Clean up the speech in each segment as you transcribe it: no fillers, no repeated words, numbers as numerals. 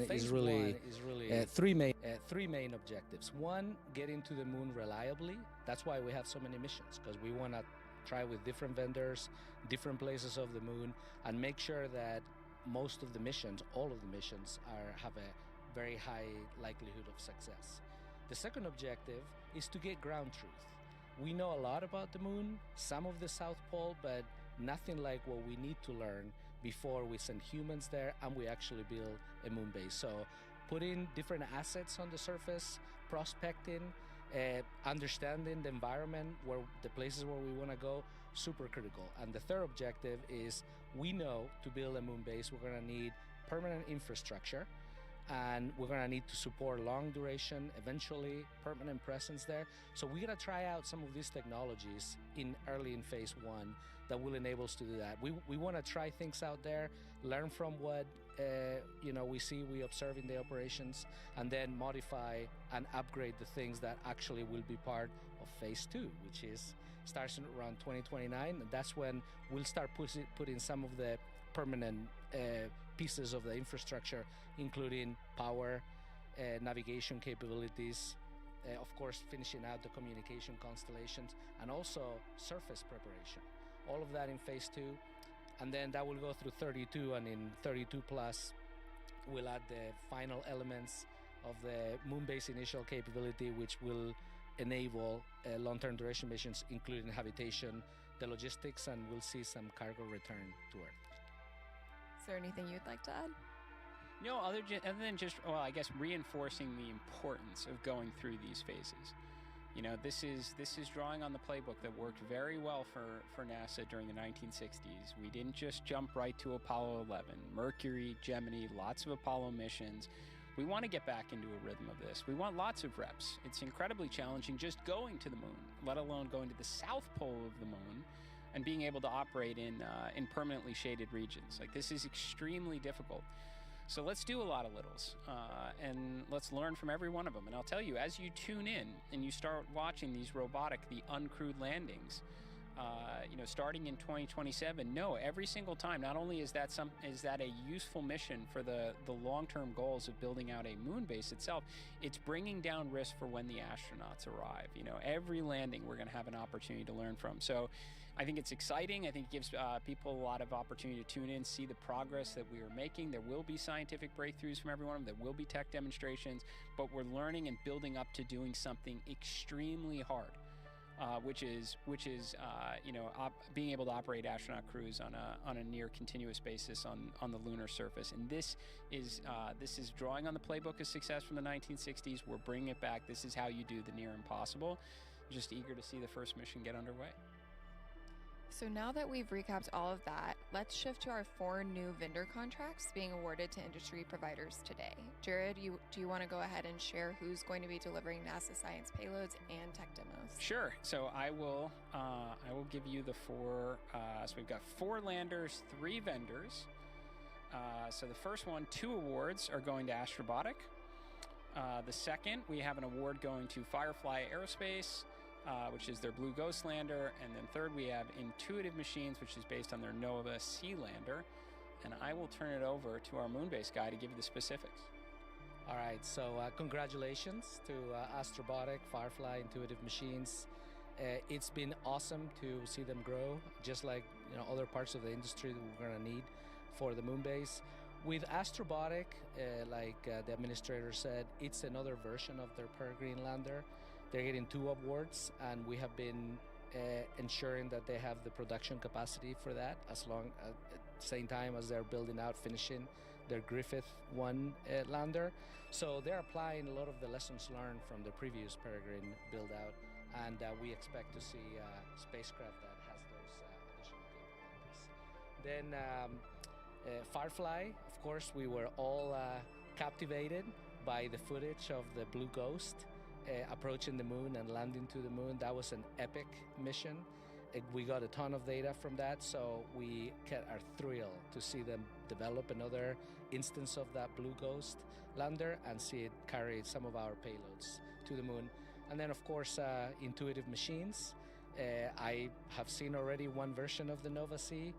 Phase one is really three main objectives. One, getting to the moon reliably. That's why we have so many missions, because we want to try with different vendors, different places of the moon, and make sure that most of the missions, all of the missions, have a very high likelihood of success. The second objective is to get ground truth. We know a lot about the moon, some of the South Pole, but nothing like what we need to learn before we send humans there and we actually build a moon base. So putting different assets on the surface, prospecting, understanding the environment, where the places where we want to go, super critical. And the third objective is, we know to build a moon base, we're going to need permanent infrastructure, and we're going to need to support long duration, eventually permanent presence there. So we're going to try out some of these technologies early in phase one that will enable us to do that. We want to try things out there, learn from what we observe in the operations, and then modify and upgrade the things that actually will be part of phase two, which starts around 2029. And that's when we'll start putting some of the permanent pieces of the infrastructure, including power, navigation capabilities, of course finishing out the communication constellations, and also surface preparation. All of that in phase two, and then that will go through 32, and in 32 plus we'll add the final elements of the moon base initial capability, which will enable long-term duration missions, including habitation, the logistics, and we'll see some cargo return to Earth. Is there anything you'd like to add? No, other than just, I guess, reinforcing the importance of going through these phases. You know, this is drawing on the playbook that worked very well for NASA during the 1960s. We didn't just jump right to Apollo 11, Mercury, Gemini, lots of Apollo missions. We want to get back into a rhythm of this. We want lots of reps. It's incredibly challenging just going to the moon, let alone going to the south pole of the moon and being able to operate in permanently shaded regions. Like, this is extremely difficult. So let's do a lot of littles, and let's learn from every one of them. And I'll tell you, as you tune in and you start watching these the uncrewed landings, starting in 2027, every single time, not only is that a useful mission for the long-term goals of building out a moon base itself, it's bringing down risk for when the astronauts arrive. You know, every landing we're going to have an opportunity to learn from. So I think it's exciting. I think it gives people a lot of opportunity to tune in, see the progress that we are making. There will be scientific breakthroughs from every one of them. There will be tech demonstrations, but we're learning and building up to doing something extremely hard, which is being able to operate astronaut crews on a near continuous basis on the lunar surface. And this is drawing on the playbook of success from the 1960s. We're bringing it back. This is how you do the near impossible. Just eager to see the first mission get underway. So now that we've recapped all of that, let's shift to our 4 new vendor contracts being awarded to industry providers today. Jared, do you want to go ahead and share who's going to be delivering NASA science payloads and tech demos? Sure. So I will give you the 4. So we've got 4 landers, 3 vendors. So the first one, 2 awards are going to Astrobotic. The second, we have an award going to Firefly Aerospace, which is their Blue Ghost lander. And then third, we have Intuitive Machines, which is based on their Nova Sea lander. And I will turn it over to our Moonbase guy to give you the specifics. All right, so congratulations to Astrobotic, Firefly, Intuitive Machines. It's been awesome to see them grow, just like other parts of the industry that we're going to need for the Moonbase. With Astrobotic, the administrator said, it's another version of their Peregrine lander. They're getting 2 awards, and we have been ensuring that they have the production capacity for that, as long at the same time as they're building out, finishing their Griffith 1 lander. So they're applying a lot of the lessons learned from the previous Peregrine build out, and we expect to see a spacecraft that has those additional capabilities. Then Firefly, of course, we were all captivated by the footage of the Blue Ghost approaching the moon and landing to the moon. That was an epic mission. We got a ton of data from that, so we are thrilled to see them develop another instance of that Blue Ghost lander and see it carry some of our payloads to the moon. And then, of course, Intuitive Machines. I have seen already one version of the Nova Sea.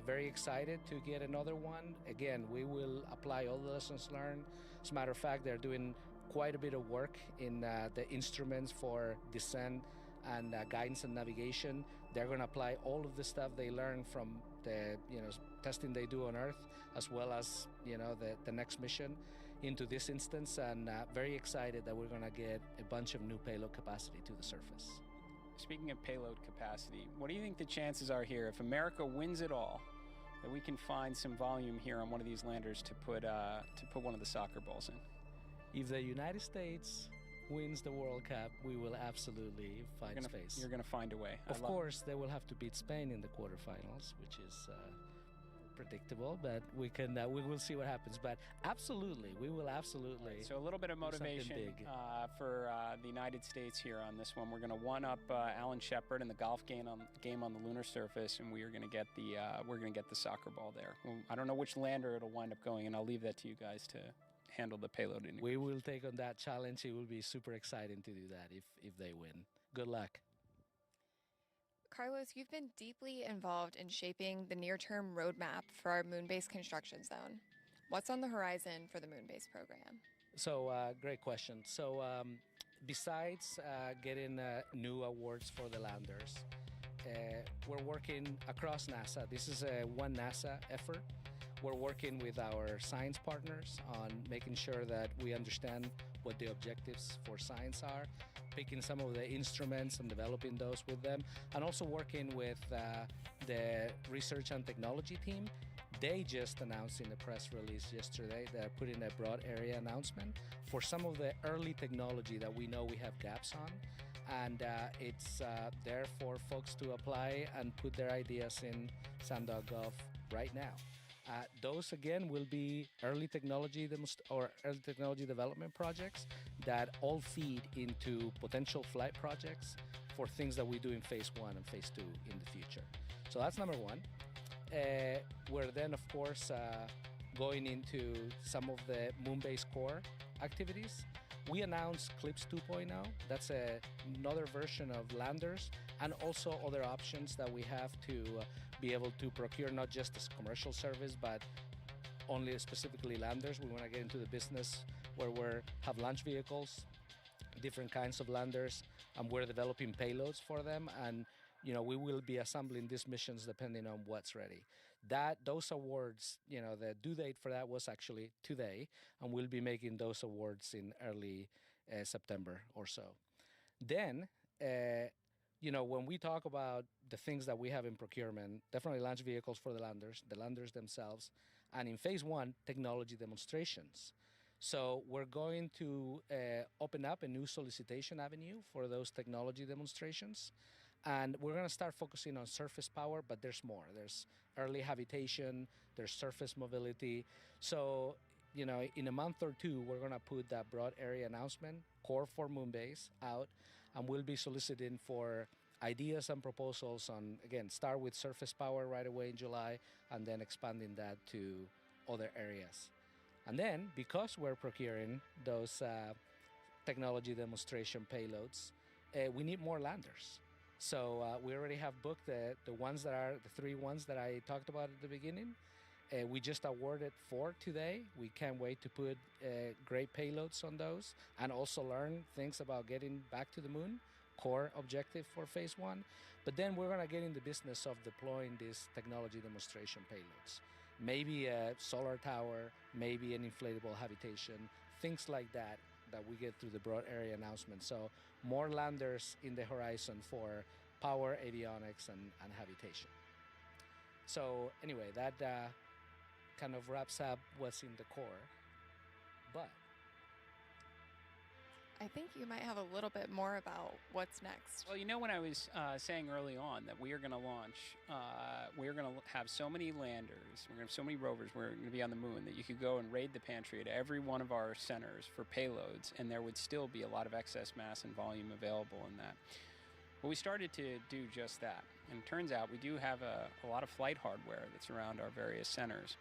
Very excited to get another one. Again, we will apply all the lessons learned. As a matter of fact, they're doing quite a bit of work in the instruments for descent and guidance and navigation. They're going to apply all of the stuff they learned from the testing they do on Earth, as well as the next mission into this instance, and very excited that we're going to get a bunch of new payload capacity to the surface. Speaking of payload capacity, what do you think the chances are here, if America wins it all, that we can find some volume here on one of these landers to put one of the soccer balls in? If the United States wins the World Cup, we will absolutely find space. You're going to find a way. Of course, they will have to beat Spain in the quarterfinals, which is predictable, but we will see what happens. But absolutely, we will absolutely. Right, so a little bit of motivation for the United States here on this one. We're going to one-up Alan Shepard in the golf game on the lunar surface, and we are going to get the soccer ball there. Well, I don't know which lander it'll wind up going, and I'll leave that to you guys to handle the payload integration. We will take on that challenge. It will be super exciting to do that if they win. Good luck. Carlos, you've been deeply involved in shaping the near-term roadmap for our moon-based construction zone. What's on the horizon for the moon-based program? So, great question. So, besides getting new awards for the landers, we're working across NASA. This is a one NASA effort. We're working with our science partners on making sure that we understand what the objectives for science are, picking some of the instruments and developing those with them, and also working with the research and technology team. They just announced in a press release yesterday, they're putting a broad area announcement for some of the early technology that we know we have gaps on. And it's there for folks to apply and put their ideas in SAM.gov right now. Those again will be early technology development projects that all feed into potential flight projects for things that we do in phase 1 and phase 2 in the future. So that's number one. We're then, of course, going into some of the moon-based core activities. We announced CLIPS 2.0. That's another version of landers and also other options that we have to be able to procure not just as commercial service, but only specifically landers. We want to get into the business where we have launch vehicles, different kinds of landers, and we're developing payloads for them. And we will be assembling these missions depending on what's ready. Those awards, the due date for that was actually today, and we'll be making those awards in early September or so. Then, when we talk about the things that we have in procurement, definitely launch vehicles for the landers themselves, and in phase 1, technology demonstrations. So we're going to open up a new solicitation avenue for those technology demonstrations. And we're going to start focusing on surface power, but there's more. There's early habitation, there's surface mobility. So, in a month or two, we're going to put that broad area announcement, core for Moonbase, out, and we'll be soliciting for ideas and proposals on, again, start with surface power right away in July, and then expanding that to other areas. And then, because we're procuring those technology demonstration payloads, we need more landers. So we already have booked the three ones that I talked about at the beginning. We just awarded 4 today. We can't wait to put great payloads on those and also learn things about getting back to the moon, core objective for phase 1. But then we're going to get in the business of deploying these technology demonstration payloads. Maybe a solar tower, maybe an inflatable habitation, things like that we get through the broad area announcement. So more landers in the horizon for power, avionics, and habitation. So anyway, that kind of wraps up what's in the core. But I think you might have a little bit more about what's next. Well, when I was saying early on that we are going to launch, we're going to have so many landers, we're going to have so many rovers, we're going to be on the moon that you could go and raid the pantry at every one of our centers for payloads, and there would still be a lot of excess mass and volume available in that. Well, we started to do just that, and it turns out we do have a lot of flight hardware that's around our various centers.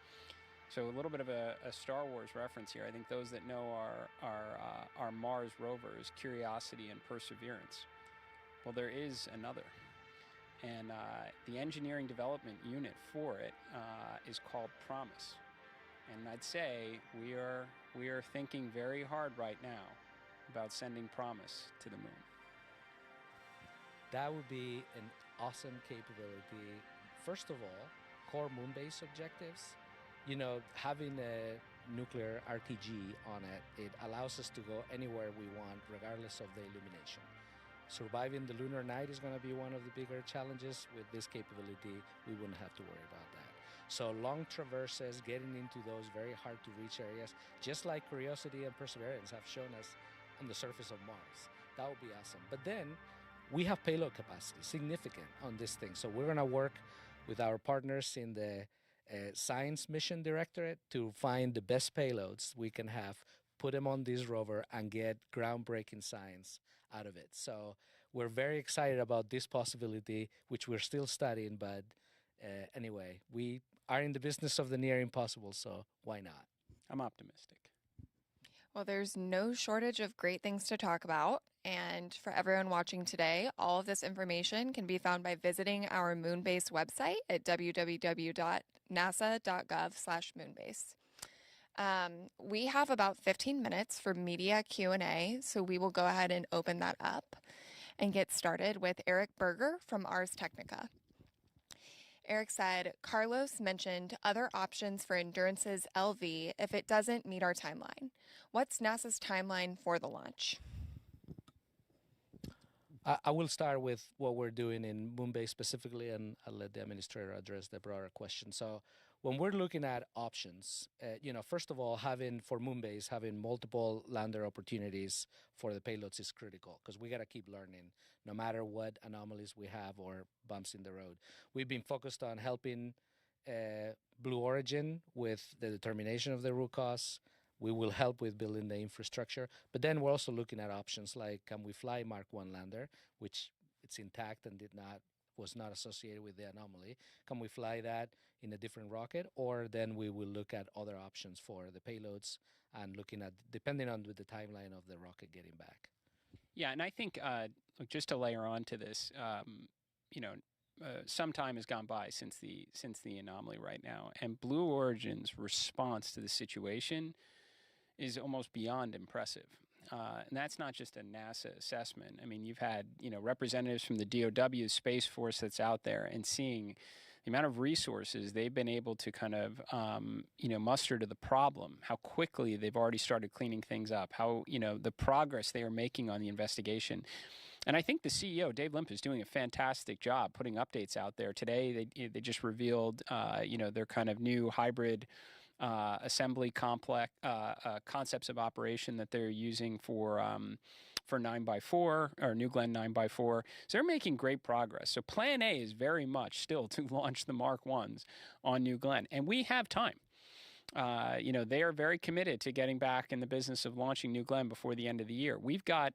So a little bit of a Star Wars reference here. I think those that know our Mars rovers, Curiosity and Perseverance. Well, there is another. And the engineering development unit for it is called Promise. And I'd say we are thinking very hard right now about sending Promise to the moon. That would be an awesome capability. First of all, core moon-based objectives. You know, having a nuclear RTG on it, it allows us to go anywhere we want, regardless of the illumination. Surviving the lunar night is going to be one of the bigger challenges. With this capability, we wouldn't have to worry about that. So long traverses, getting into those very hard to reach areas, just like Curiosity and Perseverance have shown us on the surface of Mars. That would be awesome. But then we have payload capacity, significant on this thing. So we're going to work with our partners in the Science Mission Directorate to find the best payloads we can have, put them on this rover, and get groundbreaking science out of it. So we're very excited about this possibility, which we're still studying. But anyway, we are in the business of the near impossible, so why not? I'm optimistic. Well, there's no shortage of great things to talk about. And for everyone watching today, all of this information can be found by visiting our Moonbase website at www.nasa.gov/moonbase. We have about 15 minutes for media Q&A, so we will go ahead and open that up and get started with Eric Berger from Ars Technica. Eric said, Carlos mentioned other options for Endurance's LV if it doesn't meet our timeline. What's NASA's timeline for the launch? I will start with what we're doing in Moonbase specifically, and I'll let the administrator address the broader question. So when we're looking at options, first of all, for Moonbase, having multiple lander opportunities for the payloads is critical, because we got to keep learning no matter what anomalies we have or bumps in the road. We've been focused on helping Blue Origin with the determination of the root cause. We will help with building the infrastructure, but then we're also looking at options like, can we fly Mark 1 lander, which it's intact and was not associated with the anomaly. Can we fly that in a different rocket? Or then we will look at other options for the payloads and looking at, depending on the timeline of the rocket getting back. Yeah, and I think just to layer on to this, some time has gone by since the anomaly right now, and Blue Origin's response to the situation is almost beyond impressive. And that's not just a NASA assessment. I mean, you've had, representatives from the DOW Space Force that's out there, and seeing the amount of resources they've been able to kind of, muster to the problem, how quickly they've already started cleaning things up, how, the progress they are making on the investigation. And I think the CEO, Dave Limp, is doing a fantastic job putting updates out there. Today, they just revealed, their kind of new hybrid assembly complex concepts of operation that they're using for 9x4 or New Glenn 9x4. So they're making great progress. So Plan A is very much still to launch the Mark 1s on New Glenn, and we have time. They are very committed to getting back in the business of launching New Glenn before the end of the year. We've got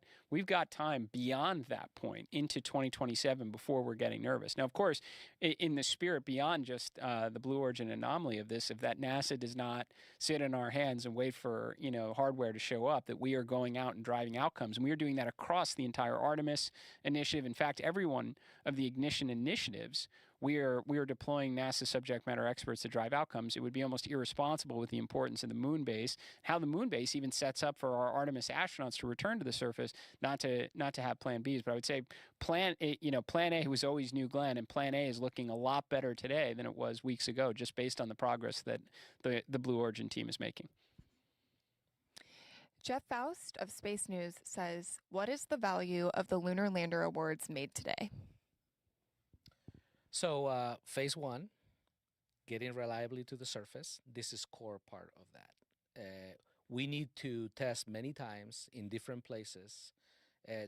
time beyond that point into 2027 before we're getting nervous. Now, of course, in the spirit beyond just the Blue Origin anomaly of this, if that NASA does not sit in our hands and wait for hardware to show up, that we are going out and driving outcomes, and we are doing that across the entire Artemis initiative. In fact, every one of the Ignition initiatives, we are deploying NASA subject matter experts to drive outcomes. It would be almost irresponsible with the importance of the moon base, how the moon base even sets up for our Artemis astronauts to return to the surface, not to have Plan Bs. But I would say Plan A was always New Glenn, and Plan A is looking a lot better today than it was weeks ago, just based on the progress that the Blue Origin team is making. Jeff Faust of Space News says, what is the value of the Lunar Lander Awards made today? So phase 1, getting reliably to the surface, this is core part of that. We need to test many times in different places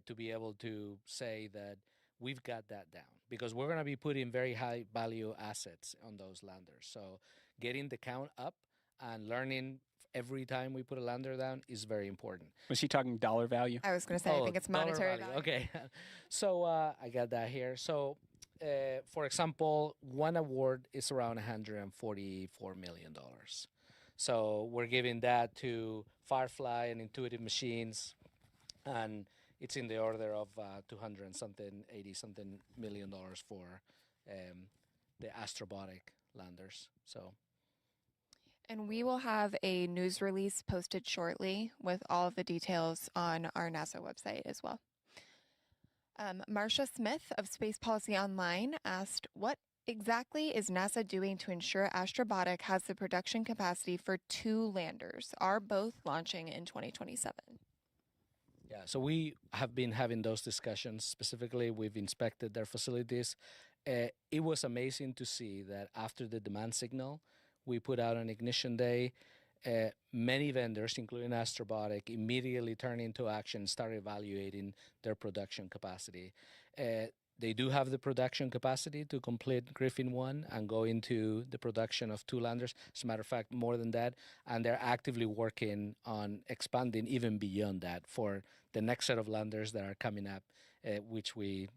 to be able to say that we've got that down, because we're going to be putting very high value assets on those landers. So getting the count up and learning every time we put a lander down is very important. Was he talking dollar value? I was going to say, I think it's monetary value. Okay. So I got that here. So for example, one award is around $144 million. So we're giving that to Firefly and Intuitive Machines, and it's in the order of 200 and something, 80 something million dollars for the Astrobotic landers. So. And we will have a news release posted shortly with all of the details on our NASA website as well. Marcia Smith of Space Policy Online asked, what exactly is NASA doing to ensure Astrobotic has the production capacity for 2 landers? Are both launching in 2027? Yeah, so we have been having those discussions. Specifically, we've inspected their facilities. It was amazing to see that after the demand signal, we put out an ignition day. Many vendors, including Astrobotic, immediately turned into action, started evaluating their production capacity. They do have the production capacity to complete Griffin 1 and go into the production of 2 landers. As a matter of fact, more than that. And they're actively working on expanding even beyond that for the next set of landers that are coming up, which we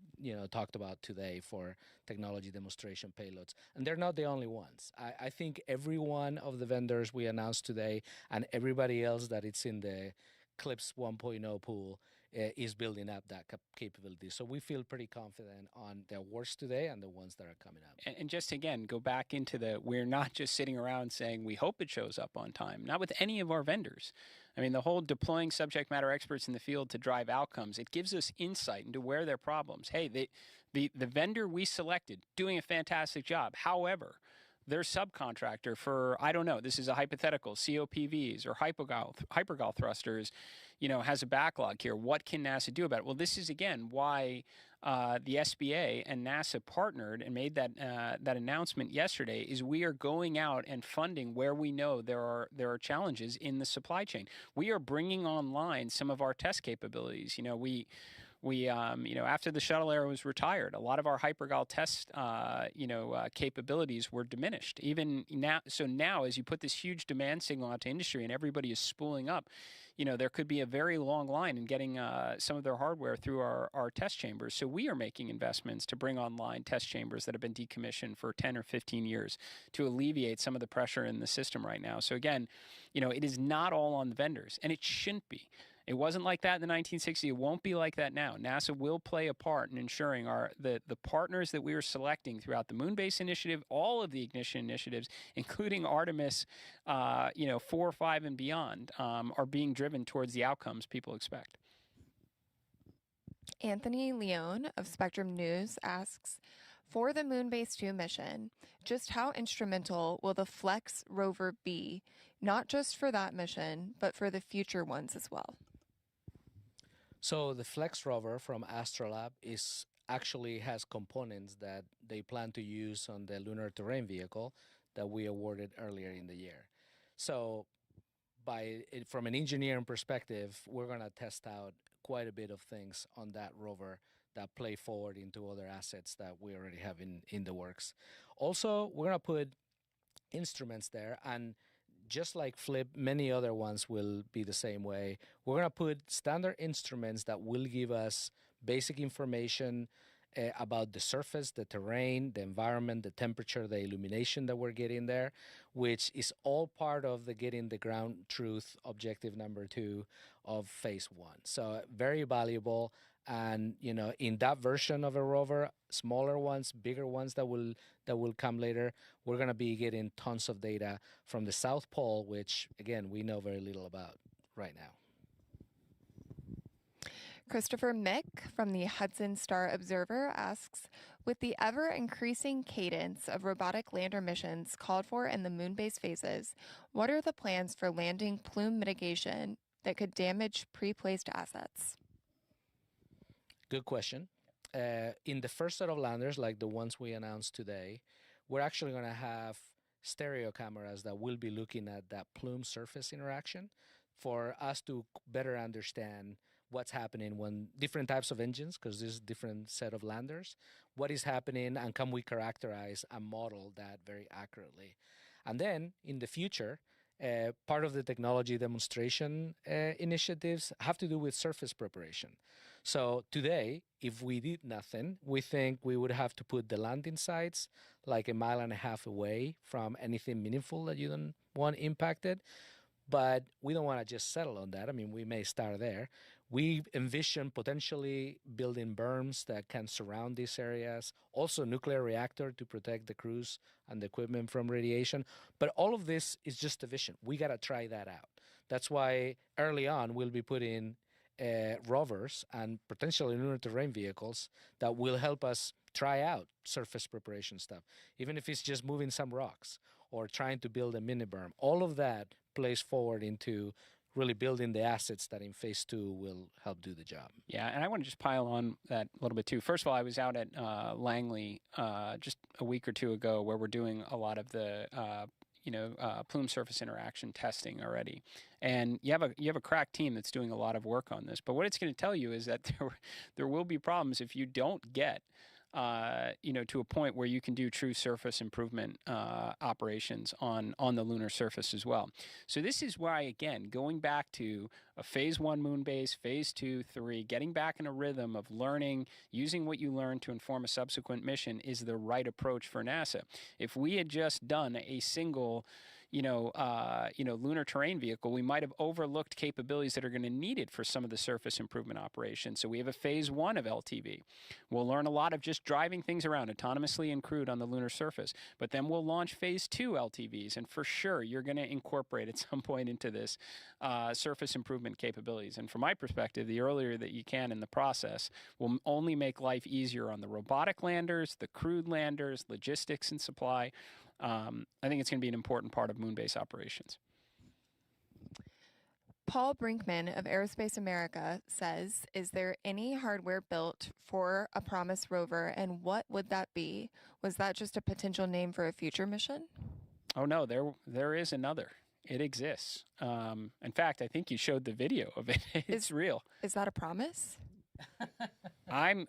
talked about today for technology demonstration payloads. And they're not the only ones. I think every one of the vendors we announced today and everybody else that it's in the CLIPS 1.0 pool is building up that capability. So we feel pretty confident on the awards today and the ones that are coming up. And just again, go back into we're not just sitting around saying we hope it shows up on time, not with any of our vendors. I mean, the whole deploying subject matter experts in the field to drive outcomes, it gives us insight into where there are problems. Hey, the vendor we selected doing a fantastic job. However, their subcontractor for, I don't know, this is a hypothetical, COPVs or hypergol thrusters, has a backlog here. What can NASA do about it? Well, this is, again, why the SBA and NASA partnered and made that announcement yesterday, is we are going out and funding where we know there are challenges in the supply chain. We are bringing online some of our test capabilities. We after the shuttle era was retired, a lot of our hypergol test, capabilities were diminished. Even now, so now as you put this huge demand signal out to industry and everybody is spooling up, there could be a very long line in getting some of their hardware through our test chambers. So we are making investments to bring online test chambers that have been decommissioned for 10 or 15 years to alleviate some of the pressure in the system right now. So again, it is not all on the vendors, and it shouldn't be. It wasn't like that in the 1960s. It won't be like that now. NASA will play a part in ensuring the partners that we are selecting throughout the Moon Base Initiative, all of the ignition initiatives, including Artemis, 4, 5, and beyond, are being driven towards the outcomes people expect. Anthony Leone of Spectrum News asks, for the Moon Base 2 mission, just how instrumental will the Flex Rover be, not just for that mission, but for the future ones as well? So the Flex Rover from Astrolab actually has components that they plan to use on the lunar terrain vehicle that we awarded earlier in the year. So from an engineering perspective, we're going to test out quite a bit of things on that rover that play forward into other assets that we already have in the works. Also, we're going to put instruments there, and just like Flip, many other ones will be the same way. We're going to put standard instruments that will give us basic information about the surface, the terrain, the environment, the temperature, the illumination that we're getting there, which is all part of the getting the ground truth objective number 2 of phase 1. So very valuable. And in that version of a rover, smaller ones, bigger ones that will come later, we're going to be getting tons of data from the South Pole, which again we know very little about right now. Christopher Mick from the Hudson Star Observer asks, with the ever-increasing cadence of robotic lander missions called for in the moon base phases, what are the plans for landing plume mitigation that could damage pre-placed assets? Good question. In the first set of landers, like the ones we announced today, we're actually going to have stereo cameras that will be looking at that plume surface interaction for us to better understand what's happening when different types of engines, because there's a different set of landers, what is happening, and can we characterize and model that very accurately. And then in the future, part of the technology demonstration initiatives have to do with surface preparation. So today, if we did nothing, we think we would have to put the landing sites like 1.5 miles away from anything meaningful that you don't want impacted. But we don't want to just settle on that. I mean, we may start there. We envision potentially building berms that can surround these areas, also nuclear reactor to protect the crews and the equipment from radiation. But all of this is just a vision. We got to try that out. That's why early on we'll be putting rovers and potentially lunar terrain vehicles that will help us try out surface preparation stuff, even if it's just moving some rocks or trying to build a mini berm. All of that plays forward into really building the assets that in phase 2 will help do the job. Yeah, and I want to just pile on that a little bit too. First of all, I was out at Langley just a week or two ago, where we're doing a lot of the plume surface interaction testing already, and you have a crack team that's doing a lot of work on this. But what it's going to tell you is that there will be problems if you don't get to a point where you can do true surface improvement operations on the lunar surface as well. So this is why, again, going back to a phase 1 moon base, phase 2, 3, getting back in a rhythm of learning, using what you learned to inform a subsequent mission is the right approach for NASA. If we had just done a single lunar terrain vehicle, we might have overlooked capabilities that are going to need it for some of the surface improvement operations. So we have a phase 1 of LTV. We'll learn a lot of just driving things around autonomously and crewed on the lunar surface. But then we'll launch phase 2 LTVs, and for sure you're going to incorporate at some point into this surface improvement capabilities. And from my perspective, the earlier that you can in the process will only make life easier on the robotic landers, the crewed landers, logistics and supply. I think it's going to be an important part of moon base operations. Paul Brinkman of Aerospace America says, is there any hardware built for a Promise rover, and what would that be? Was that just a potential name for a future mission? Oh, no, there is another. It exists. In fact, I think you showed the video of it. It's real. Is that a promise? I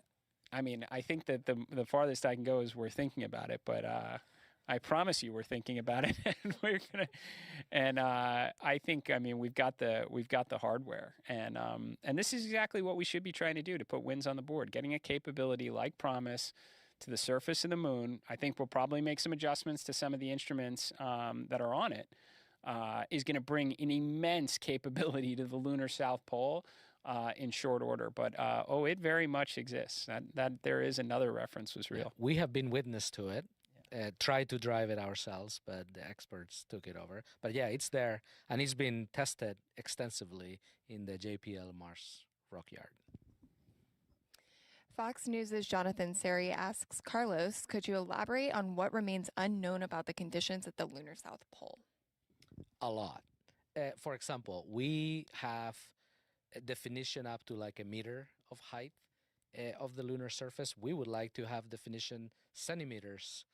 think that the farthest I can go is we're thinking about it, but I promise you we're thinking about it, and we're gonna. And I think we've got the hardware, and this is exactly what we should be trying to do to put wins on the board. Getting a capability like Promise to the surface of the moon. I think we'll probably make some adjustments to some of the instruments that are on it. Is going to bring an immense capability to the lunar South Pole in short order. But it very much exists. That there is another reference was real. We have been witness to it. Tried to drive it ourselves, but the experts took it over. But yeah, it's there, and it's been tested extensively in the JPL Mars rock yard. Fox News' Jonathan Seri asks, Carlos, could you elaborate on what remains unknown about the conditions at the lunar South Pole? A lot. For example, we have a definition up to like a meter of height of the lunar surface. We would like to have definition centimeters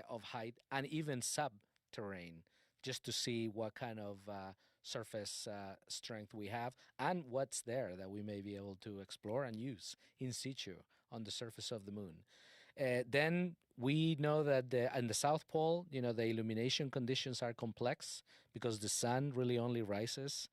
of height and even subterranean, just to see what kind of surface strength we have and what's there that we may be able to explore and use in situ on the surface of the moon. Then we know that in the South Pole, the illumination conditions are complex because the sun really only rises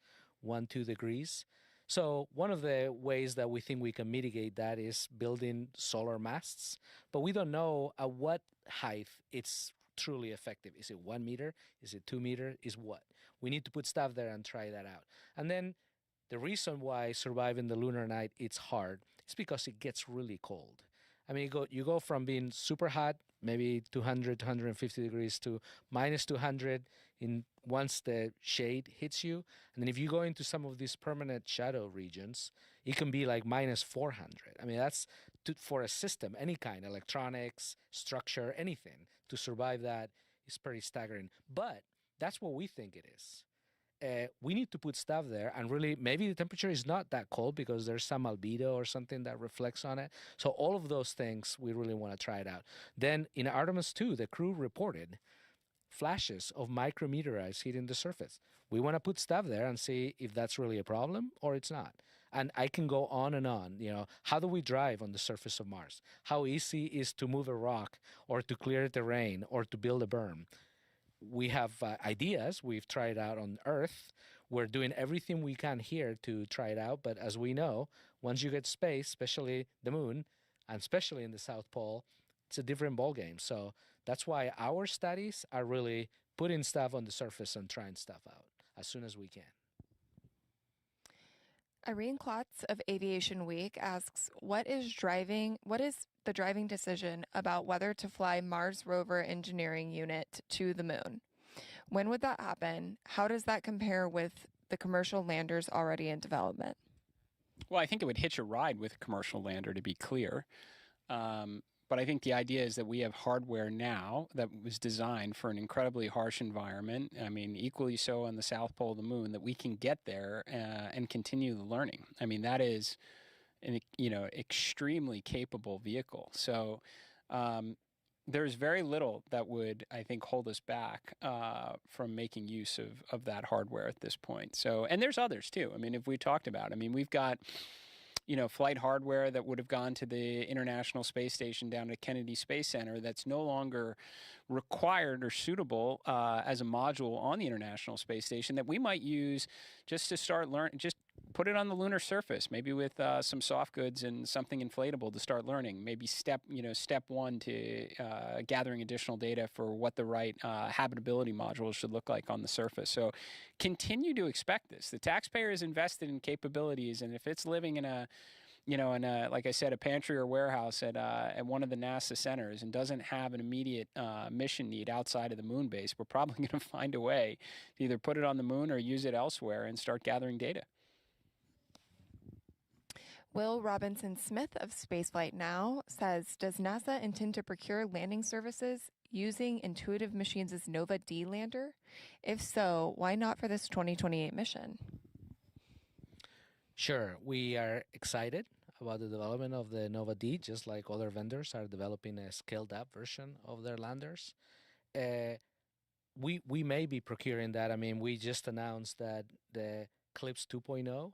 1-2 degrees. So one of the ways that we think we can mitigate that is building solar masts, but we don't know at what height it's truly effective. Is it 1 meter? Is it 2 meters? Is what? We need to put stuff there and try that out. And then the reason why surviving the lunar night it's hard is because it gets really cold. I mean, you go from being super hot, maybe 200, 250 degrees, to minus 200 once the shade hits you. And then if you go into some of these permanent shadow regions, it can be like minus 400. I mean, that's for a system, any kind, electronics, structure, anything, to survive that is pretty staggering. But that's what we think it is. We need to put stuff there, and really maybe the temperature is not that cold because there's some albedo or something that reflects on it. So all of those things, we really want to try it out. Then in Artemis 2, the crew reported flashes of micrometeorites hitting the surface. We want to put stuff there and see if that's really a problem or it's not. And I can go on and on. How do we drive on the surface of Mars? How easy is to move a rock or to clear terrain or to build a berm? We have ideas. We've tried out on Earth. We're doing everything we can here to try it out. But as we know, once you get space, especially the moon, and especially in the South Pole, it's a different ballgame. So that's why our studies are really putting stuff on the surface and trying stuff out as soon as we can. Irene Klotz of Aviation Week asks, what is the driving decision about whether to fly Mars Rover Engineering Unit to the moon? When would that happen? How does that compare with the commercial landers already in development? Well, I think it would hitch a ride with a commercial lander, to be clear. But I think the idea is that we have hardware now that was designed for an incredibly harsh environment. I mean, equally so on the south pole of the moon, that we can get there and continue the learning. I mean, that is an extremely capable vehicle. So there's very little that would, I think, hold us back from making use of that hardware at this point. So, and there's others too. I mean, if we talked about, I mean, we've got flight hardware that would have gone to the International Space Station down to Kennedy Space Center that's no longer required or suitable as a module on the International Space Station that we might use just to start learning, just put it on the lunar surface, maybe with some soft goods and something inflatable to start learning. Maybe step one to gathering additional data for what the right habitability module should look like on the surface. So continue to expect this. The taxpayer is invested in capabilities, and if it's living in a like I said, a pantry or warehouse at one of the NASA centers and doesn't have an immediate mission need outside of the moon base, we're probably going to find a way to either put it on the moon or use it elsewhere and start gathering data. Will Robinson Smith of Spaceflight Now says, does NASA intend to procure landing services using Intuitive Machines' Nova D lander? If so, why not for this 2028 mission? Sure, we are excited about the development of the Nova D, just like other vendors are developing a scaled-up version of their landers. We may be procuring that. I mean, we just announced that the CLIPS 2.0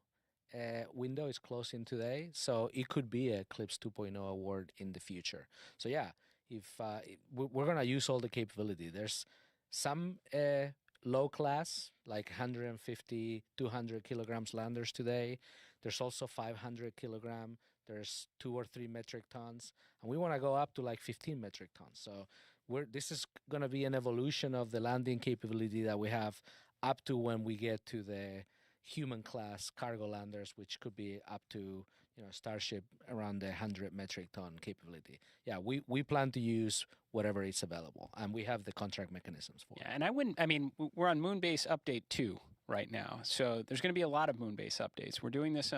window is closing today, so it could be a CLIPS 2.0 award in the future. So yeah, if we're going to use all the capability. There's some low class, like 150, 200 kilograms landers today. There's also 500 kilogram. There's 2 or 3 metric tons. And we want to go up to like 15 metric tons. So this is going to be an evolution of the landing capability that we have up to when we get to the human class cargo landers, which could be up to, Starship around the 100 metric ton capability. Yeah, we plan to use whatever is available, and we have the contract mechanisms for it. Yeah, and we're on Moonbase Update 2 right now, so there's going to be a lot of Moonbase updates. We're doing this,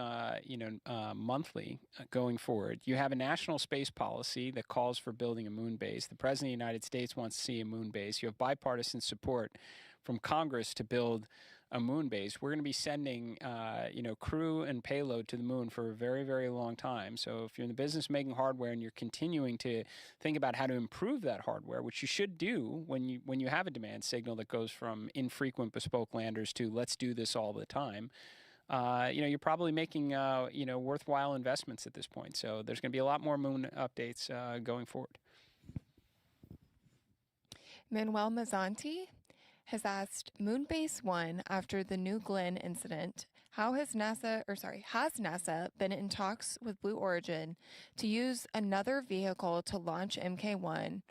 monthly going forward. You have a national space policy that calls for building a moon base. The President of the United States wants to see a moon base. You have bipartisan support from Congress to build a moon base. We're going to be sending, crew and payload to the moon for a very, very long time. So if you're in the business of making hardware and you're continuing to think about how to improve that hardware, which you should do when you have a demand signal that goes from infrequent bespoke landers to let's do this all the time, you're probably making, worthwhile investments at this point. So there's going to be a lot more moon updates going forward. Manuel Mazzanti has asked, Moonbase 1, after the New Glenn incident, has NASA been in talks with Blue Origin to use another vehicle to launch MK1,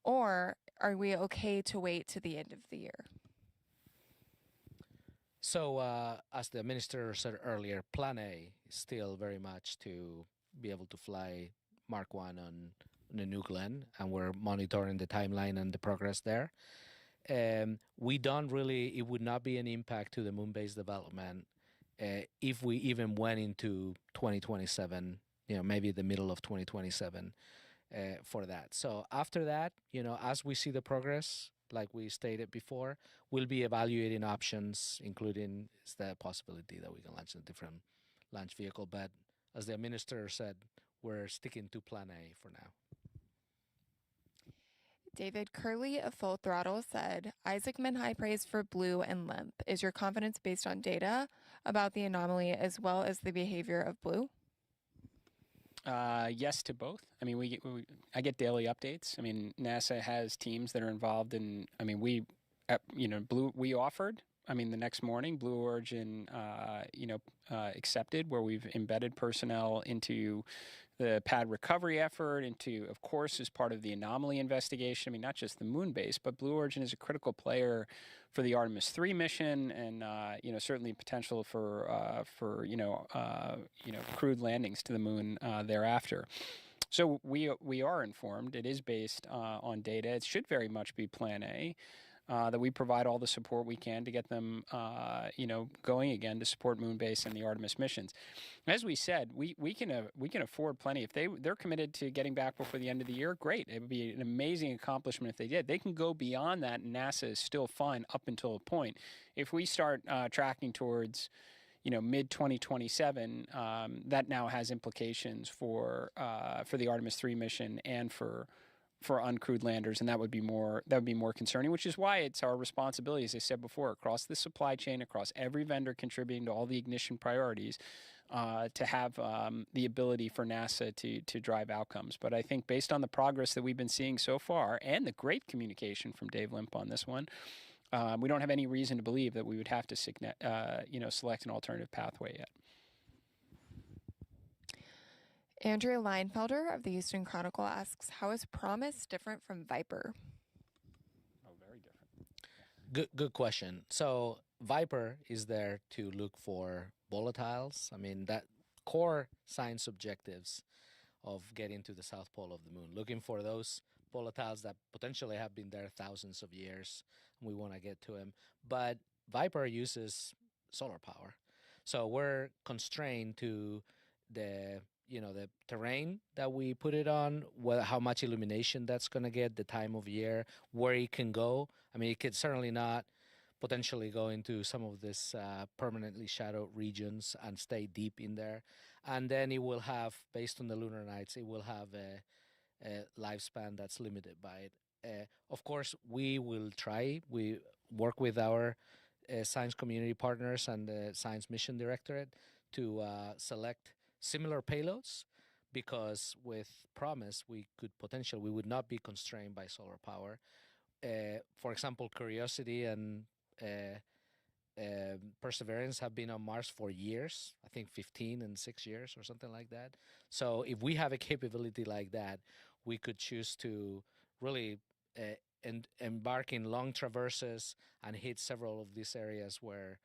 or are we okay to wait to the end of the year? So, as the minister said earlier, Plan A is still very much to be able to fly Mark 1 on the New Glenn, and we're monitoring the timeline and the progress there. It would not be an impact to the moon-based development if we even went into 2027, maybe the middle of 2027 for that. So after that, as we see the progress, like we stated before, we'll be evaluating options, including the possibility that we can launch a different launch vehicle. But as the minister said, we're sticking to Plan A for now. David Curley of Full Throttle said, Isaacman high praise for Blue and LEMP. Is your confidence based on data about the anomaly as well as the behavior of Blue? Yes to both. I mean, I get daily updates. I mean, NASA has teams that are involved in, Blue, we offered. I mean, the next morning, Blue Origin, accepted, where we've embedded personnel into the pad recovery effort, into, of course, as part of the anomaly investigation. I mean, not just the moon base, but Blue Origin is a critical player for the Artemis 3 mission, and certainly potential for crewed landings to the moon thereafter. So we are informed. It is based on data. It should very much be Plan A. That we provide all the support we can to get them, going again to support Moonbase and the Artemis missions. As we said, we can afford plenty. If they're committed to getting back before the end of the year, great. It would be an amazing accomplishment if they did. They can go beyond that, and NASA is still fine up until a point. If we start tracking towards, mid 2027, that now has implications for the Artemis 3 mission and for uncrewed landers, and that would be more concerning, which is why it's our responsibility, as I said before, across the supply chain, across every vendor contributing to all the ignition priorities, to have the ability for NASA to drive outcomes. But I think based on the progress that we've been seeing so far and the great communication from Dave Limp on this one, we don't have any reason to believe that we would have to select an alternative pathway yet. Andrea Leinfelder of the Houston Chronicle asks, how is Promise different from Viper? Oh, very different. Good question. So Viper is there to look for volatiles. I mean, that core science objectives of getting to the South Pole of the moon, looking for those volatiles that potentially have been there thousands of years, and we want to get to them. But Viper uses solar power. So we're constrained to the terrain that we put it on, how much illumination that's going to get, the time of year, where it can go. I mean, it could certainly not potentially go into some of this permanently shadowed regions and stay deep in there. And then it will have, based on the lunar nights, it will have a lifespan that's limited by it. Of course, we will try. We work with our science community partners and the Science Mission Directorate to select similar payloads, because with Promise we would not be constrained by solar power. For example, Curiosity and Perseverance have been on Mars for years, I think 15 and 6 years or something like that. So if we have a capability like that, we could choose to really embark in long traverses and hit several of these areas where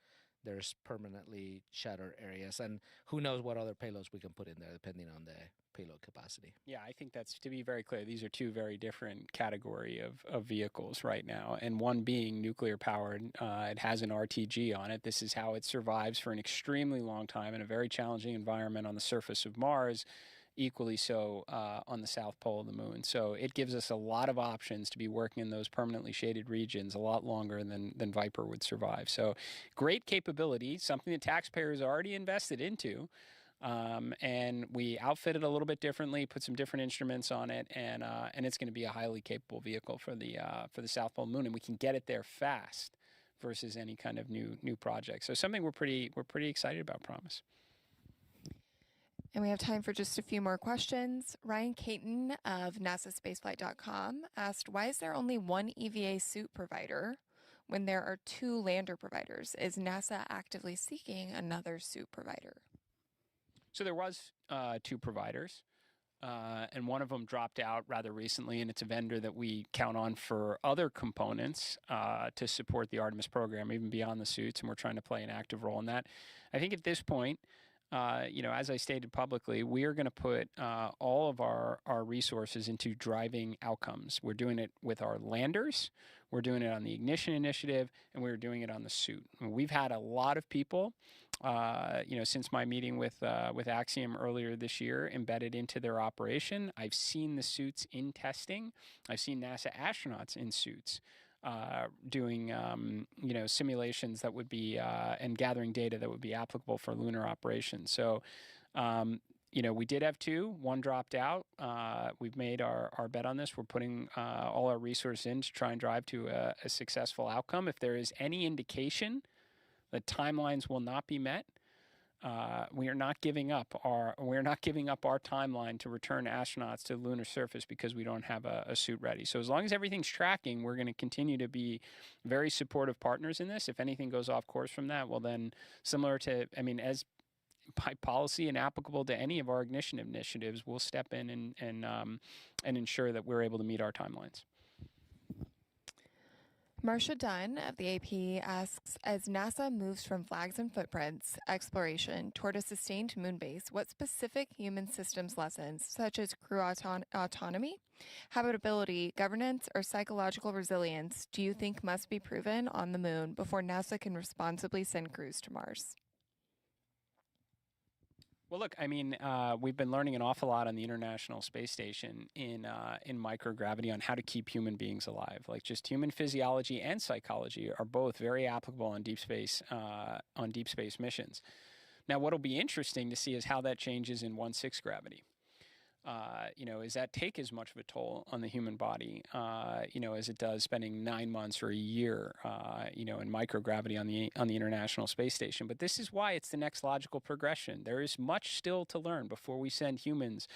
there's permanently shattered areas, and who knows what other payloads we can put in there depending on the payload capacity. Yeah, I think that's, to be very clear, these are two very different category of vehicles right now, and one being nuclear powered. It has an RTG on it. This is how it survives for an extremely long time in a very challenging environment on the surface of Mars, equally so on the South Pole of the moon. So it gives us a lot of options to be working in those permanently shaded regions a lot longer than Viper would survive. So great capability, something that taxpayers already invested into. And we outfit it a little bit differently, put some different instruments on it, and it's going to be a highly capable vehicle for the South Pole of the moon, and we can get it there fast versus any kind of new project. So something we're pretty excited about, Promise. And we have time for just a few more questions. Ryan Caton of NASAspaceflight.com asked, why is there only one EVA suit provider when there are two lander providers? Is NASA actively seeking another suit provider? So there was two providers, and one of them dropped out rather recently, and it's a vendor that we count on for other components to support the Artemis program, even beyond the suits, and we're trying to play an active role in that. I think at this point, as I stated publicly, we are going to put all of our resources into driving outcomes. We're doing it with our landers, we're doing it on the Ignition Initiative, and we're doing it on the suit. We've had a lot of people, since my meeting with Axiom earlier this year, embedded into their operation. I've seen the suits in testing. I've seen NASA astronauts in suits. Doing simulations that would be and gathering data that would be applicable for lunar operations. So we did have two. One dropped out. We've made our bet on this. We're putting all our resources in to try and drive to a successful outcome. If there is any indication that timelines will not be met, we are not giving up our timeline to return astronauts to the lunar surface because we don't have a suit ready. So as long as everything's tracking, we're going to continue to be very supportive partners in this. If anything goes off course from that, well then, similar to, as by policy and applicable to any of our ignition initiatives, we'll step in and ensure that we're able to meet our timelines. Marcia Dunn of the AP asks, as NASA moves from flags and footprints exploration toward a sustained moon base, what specific human systems lessons, such as crew autonomy, habitability, governance, or psychological resilience, do you think must be proven on the moon before NASA can responsibly send crews to Mars? Well, look, I mean, we've been learning an awful lot on the International Space Station in microgravity on how to keep human beings alive. Like, just human physiology and psychology are both very applicable on deep space missions. Now, what'll be interesting to see is how that changes in 1/6 gravity. Does that take as much of a toll on the human body, as it does spending 9 months or a year, in microgravity on the International Space Station? But this is why it's the next logical progression. There is much still to learn before we send humans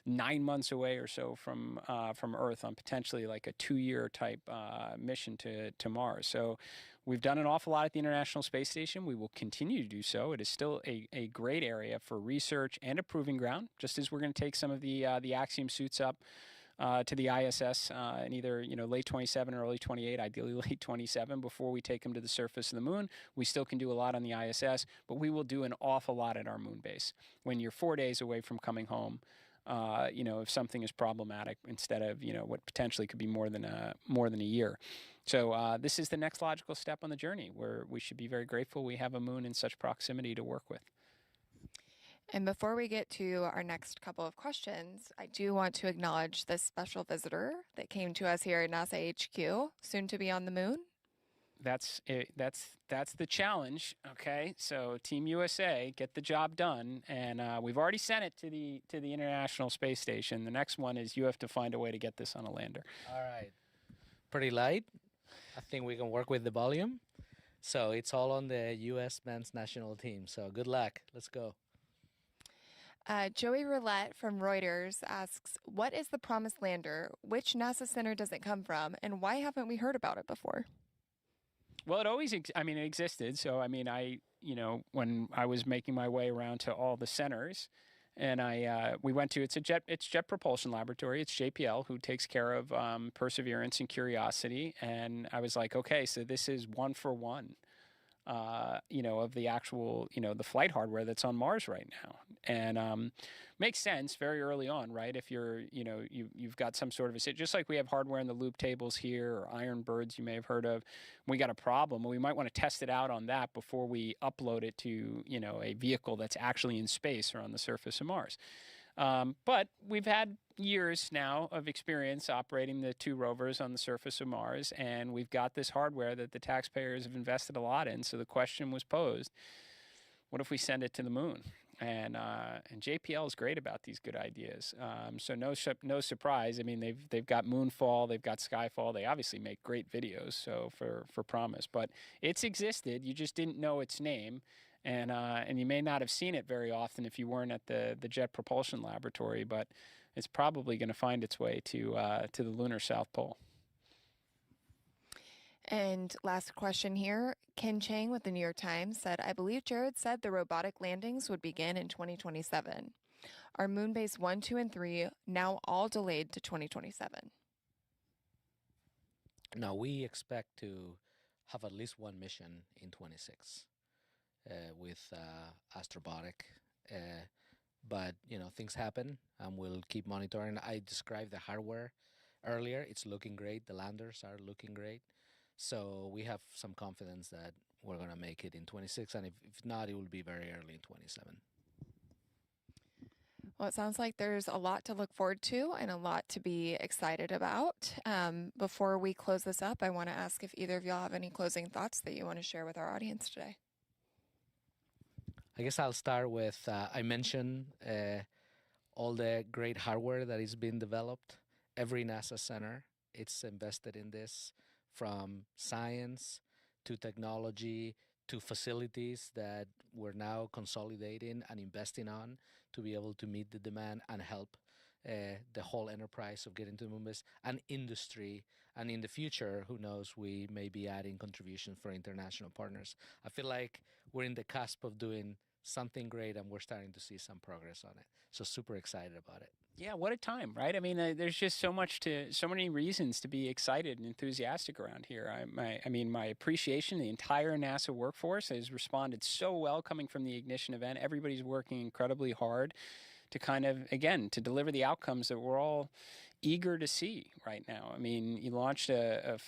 9 months away or so from Earth on potentially like a 2-year type mission to Mars. So we've done an awful lot at the International Space Station. We will continue to do so. It is still a great area for research and a proving ground, just as we're going to take some of the Axiom suits up to the ISS in either late 27 or early 28, ideally late 27, before we take them to the surface of the moon. We still can do a lot on the ISS, but we will do an awful lot at our moon base. When you're 4 days away from coming home, if something is problematic, instead of what potentially could be more than a year. So this is the next logical step on the journey, where we should be very grateful we have a moon in such proximity to work with. And before we get to our next couple of questions, I do want to acknowledge this special visitor that came to us here at NASA HQ, soon to be on the moon. That's the challenge. Okay, so Team USA, get the job done, and we've already sent it to the International Space Station. The next one is you have to find a way to get this on a lander. All right, pretty light. I think we can work with the volume. So it's all on the U.S. men's national team. So good luck. Let's go. Joey Roulette from Reuters asks, what is the Promised Lander? Which NASA center does it come from? And why haven't we heard about it before? Well, it always, it existed. So, when I was making my way around to all the centers, and we went to, it's Jet Propulsion Laboratory. It's JPL who takes care of Perseverance and Curiosity. And I was like, okay, so this is 1 for 1, of the actual, the flight hardware that's on Mars right now. And makes sense very early on, right? If you're, you've got some sort of just like we have hardware in the loop tables here, or Iron Birds you may have heard of. We got a problem, we might want to test it out on that before we upload it to, a vehicle that's actually in space or on the surface of Mars. But we've had years now of experience operating the 2 rovers on the surface of Mars, and we've got this hardware that the taxpayers have invested a lot in. So the question was posed, what if we send it to the moon? And JPL is great about these good ideas. So no surprise. I mean, they've got Moonfall, they've got Skyfall. They obviously make great videos. So for Promise, but it's existed. You just didn't know its name, and you may not have seen it very often if you weren't at the Jet Propulsion Laboratory. But it's probably going to find its way to the lunar South Pole. And last question here. Ken Chang with the New York Times said, I believe Jared said the robotic landings would begin in 2027. Are Moonbase 1, 2, and 3 now all delayed to 2027? No, we expect to have at least one mission in 26 with Astrobotic. But, things happen, and we'll keep monitoring. I described the hardware earlier. It's looking great. The landers are looking great. So we have some confidence that we're going to make it in 26, and if not, it will be very early in 27. Well, it sounds like there's a lot to look forward to and a lot to be excited about. Before we close this up, I want to ask if either of y'all have any closing thoughts that you want to share with our audience today. I guess I'll start with, I mentioned all the great hardware that is being developed. Every NASA center, it's invested in this, from science to technology to facilities that we're now consolidating and investing on to be able to meet the demand and help the whole enterprise of getting to the moon base, and industry. And in the future, who knows, we may be adding contributions for international partners. I feel like we're in the cusp of doing something great, and we're starting to see some progress on it. So super excited about it. Yeah, what a time, right? I mean, there's just so many reasons to be excited and enthusiastic around here. My appreciation, the entire NASA workforce has responded so well coming from the Ignition event. Everybody's working incredibly hard to kind of, again, to deliver the outcomes that we're all eager to see right now. I mean, you launched a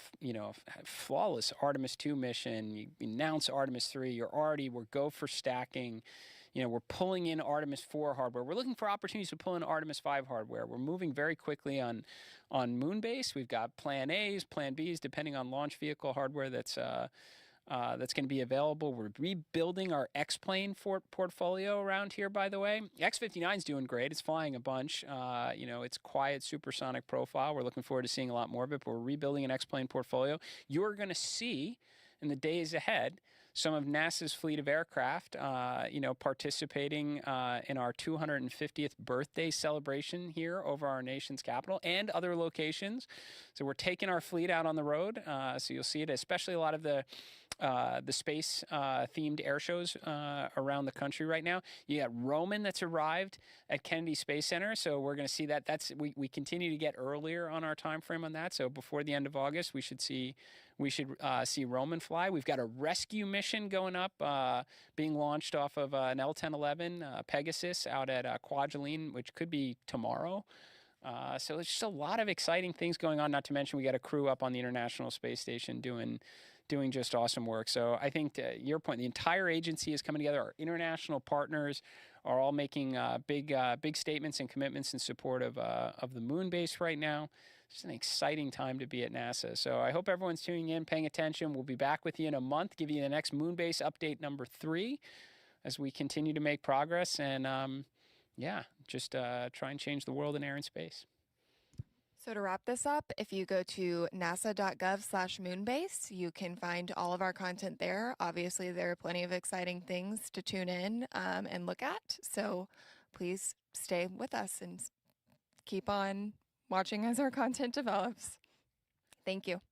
flawless Artemis 2 mission. You announced Artemis 3. We're go for stacking. We're pulling in Artemis 4 hardware. We're looking for opportunities to pull in Artemis 5 hardware. We're moving very quickly on moon base. We've got plan A's, plan B's, depending on launch vehicle hardware that's going to be available. We're rebuilding our X-plane portfolio around here, by the way. X-59 is doing great. It's flying a bunch. It's quiet, supersonic profile. We're looking forward to seeing a lot more of it, but we're rebuilding an X-plane portfolio. You're going to see in the days ahead some of NASA's fleet of aircraft, participating in our 250th birthday celebration here over our nation's capital and other locations. So we're taking our fleet out on the road. So you'll see it, especially a lot of the space themed air shows around the country right now. You got Roman that's arrived at Kennedy Space Center, so we're going to see that. We continue to get earlier on our time frame on that. So before the end of August, we should see Roman fly. We've got a rescue mission going up, being launched off of an L-1011 Pegasus out at Kwajalein, which could be tomorrow. So there's just a lot of exciting things going on. Not to mention we got a crew up on the International Space Station doing just awesome work. So I think to your point, the entire agency is coming together. Our international partners are all making big statements and commitments in support of the moon base right now. It's an exciting time to be at NASA. So I hope everyone's tuning in, paying attention. We'll be back with you in a month, give you the next moon base update number 3 as we continue to make progress and try and change the world in air and space. So to wrap this up, if you go to nasa.gov/moonbase, you can find all of our content there. Obviously, there are plenty of exciting things to tune in and look at. So please stay with us and keep on watching as our content develops. Thank you.